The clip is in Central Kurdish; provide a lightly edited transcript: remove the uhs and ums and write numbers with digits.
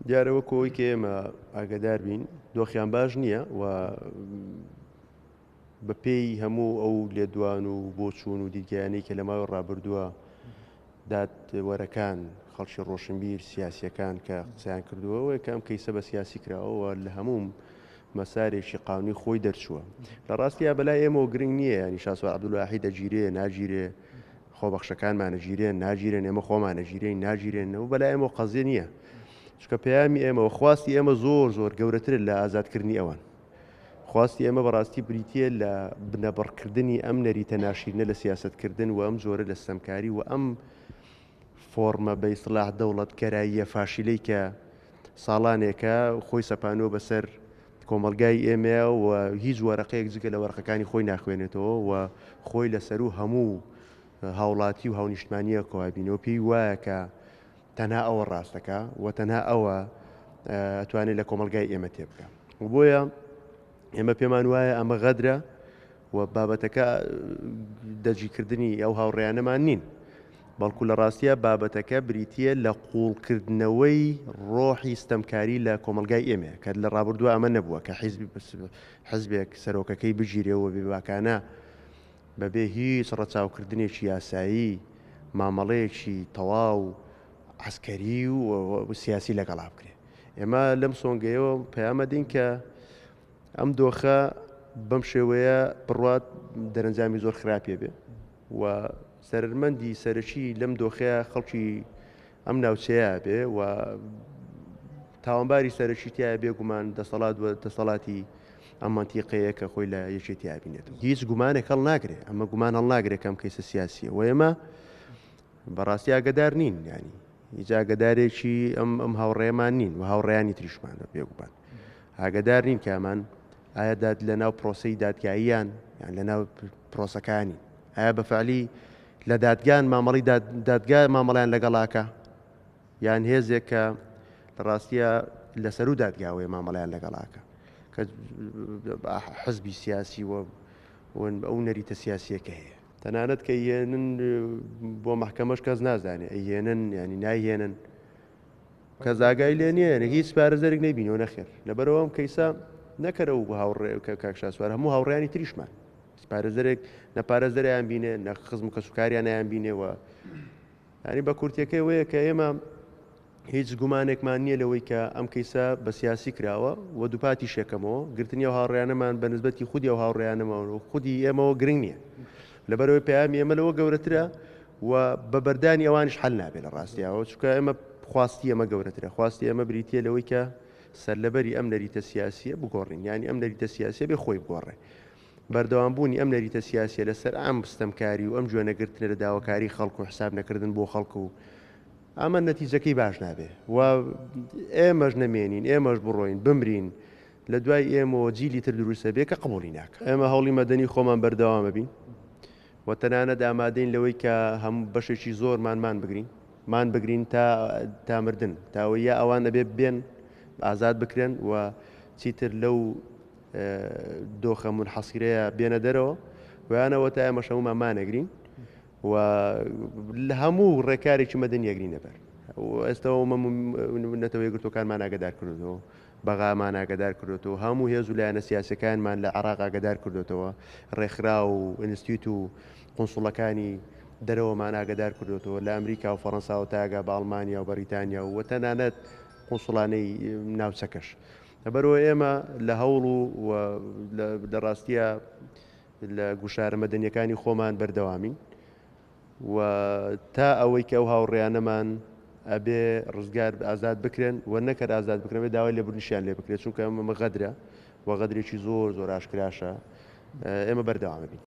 دیارەوەکەوەی کە ئێمە ئاگادار بین دۆخیان باش نییە و بە پێی هەموو ئەو لێدوان و بۆچوون و دیدگایانەی کە لە ماوەی ڕابردووە دادوەرەکان خەڵکی ڕۆشنبیر سیاسیەکان کە قسەیان کردووە یەکەم کەیسە بە سیاسی کراوەوە لە هەموو مەسارێکی قانونی خۆی دەرچووە لە ڕاستیە بەلای ئێمە گرنگ نییە ینی شاسوار عەبدوڵواحید دەگیرێ ناگیرێ خۆبەخشەکانمانەگیرێن ناگیرێن ئێمە خۆمانەگیرین ناگیرێنەوە بەلای ئێمە قەزیە نییە چکە پەیامی ئێمەوە خواستی ئێمە زۆر گەورەتر لە ئازادکردنی ئەوان خواستی ئێمە بەڕاستی بریتە لە بنەبڕکردنی ئەم نەریتە ناشرینە لە سیاسەتکردن و ئەم زۆرە لە سەمکاری و ئەم فۆرمە بە ئیسلاح دەوڵەتگەراییە فاشیلەی کە ساڵانێکە خۆی سەپانۆ بەسەر کۆمەلگای ئێمە و هیچ وەرەقەیەک جگە لە وەرەقەکانی خۆی ناخوێنێتەوە و خۆی لەسەر و هەموو هاوڵاتی و هاونیشتمانیە کۆبینەوە پێی وایە کە تەنها ئەوە ڕاستەکە و تەنها ئەوە ئەتوانێت لە کۆمەلگای ئێمە تێبکە و بۆیە ئێمە پێمان وایە ئەمە غەدرە و بابەتەکە دەجیکردنی ئەو هاوڕێیانەمان نین بەڵکو لە ڕاستیە بابەتەکە بریتە لە قوڵکردنەوەی ڕۆحی ستەمکاری لە کۆمەلگای ئێمە کە لە ڕابردووە ئەمە نەبووە کە حیزبێک سەرۆکەکەی بژیرەوە بێباکانە بەبێ هیچ ڕەچاوکردنێکی یاسایی مامەڵەیەکی تەواو عسکەری و سیاسی لەگەڵا بکرێ ئێمە لەم سۆنگەیەوە پەیامەدین کە ئەم دۆخە بەم شێوەیە بڕوات دەرەنجامی زۆر خراپێ بێ و سەرمەندی سەرەکی لەم دۆخەیە خەڵکی ئەم ناوچەیە بێ و تاوانباری سەرەکی تایە بێگومان دەسەڵاتی ئەم مەنتیقەیە کە خۆی لە یەکێتی یابینێتەوە هیچ گومانێک هەڵ ناگرێ ئەمە گومان هەڵ ناگرێت کەم کەیسە سیاسیە و ئێمە بەڕاستی ئاگدار نین ینی هیچ ئاگدارێکی ئەم هاوڕێمان نین و هاوڕێیانی تریشمانە بێگومان ئاگدار نین کامان ئایا لە ناو پرۆسی دادگاییان یان لە ناو پرۆسەکانی ئایا بەفعلی لە دادگان مامەڵی دادگا مامەڵیان لەگەڵاکە یان هێزێک کە ڕاستیە لەسەر و دادگاوەیە مامەڵیان لەگەڵاکە کە حزبی سیاسی و ئەو نەریتە سیاسیەکە هەیە تەنانەت کە هێنن بۆ مەحکەمەش کەس نازانێ ئەهێنن ینی نایهێنن کە زاگای لێ نییە هیچ پارێزەرێک نەیبینەوە نەخێر لەبەرەوە ئەم کەیسە نەکەرە و هاوڕێ کاکشاسوار هەموو هاوڕێیانی تریشمان پارێزەرێک نەپارێزەریان بینێ نە خزم کە سوکاریان نیان بینێەوە ینی بە کورتەکەی وەیە کە ئێمە هیچ گومانێکمان نییە لەوەی کە ئەم کەیسە بە سیاسی کراوە و دووپاتی شێکەمەوە گرتنی و هاوڕێیانەمان بە نسبەتی خودی و هاوڕێیانەمەوە و خودی ئێمەوە گرنگ نییە لەبەرەوەی پەیامی ئێمە لەوە گەورەترە و بە بەردانی ئەوانش حل نابێت لە ڕاستیەوە چونکە ئێمە خواستی ئەمە گەورەترە خواستی ئەمە بریتە لەوەی کە سەرلەبەری ئەم نەریتە سیاسیە بگۆڕین ینی ئەم نەریتە سیاسیە بێ خۆی بگۆڕێ بەردەوامبوونی ئەم نەریتە سیاسیە لەسەر ئەم ستەمکاری و ئەم جوێنەگرتنە لە داواکاری خەڵک و حساب نەکردن بۆ خەڵک و ئەمە نەتیجەکەی باش نابێ و ئێمەش نەمێنین ئێمەش بڕۆین بمرین لە دوای ئێمەوە جیلی تر دروستە بێ کە قبولی ناکە ئێمە هەوڵی مەدەنی خۆمان بەردەوامە بین و تەنانەت ئامادەین لەوەی کە هەموو بەشێکی زۆرمان بگرین تا مردن تاوەیە ئەوان نەبێ بێن ئازاد بکرێن و چیتر لەو دۆخە منحەسیرەیە بێنە دەرەوە ویانەوە تا ئێمەش هەموومان مانەگرین و لە هەموو ڕێکارێکی مەدەنیەگرین نەبەر ئێستاەوە نەتەوەی گرتوەکانمان ئاگدار کردوەوە بەغامان ئاگدار کردوێتەوە هەموو هێز و لایەنە سیاسەکانمان لە عێراق ئاگدار کردوێتەوە ڕێکخرا و ئینستیتوت و قونسوڵەکانی دەرەوەمان ئاگدار کردوێتەوە لە ئەمریکا و فەڕەنسا و تاگا بە ئەڵمانیا و بەریتانیا و تەنانەت قونسوڵانەی ناوچەکەش لەبەرەوە ئێمە لە هەوڵ و لە ڕاستیە لە گوشارە مەدەنیەکانی خۆمان بەردەوامین و تا ئەوەی کە ئەو هاوڕێیانەمان ئەبێ ڕزگار ئازاد بکرێن و نەکەر ئازاد بکرێن داوای لێبوردنیشیان لێ بکرێت چونکە ئەمە غەدرە و غەدرێکی زۆر ئاشکراشە ئێمە بەردەوامە بین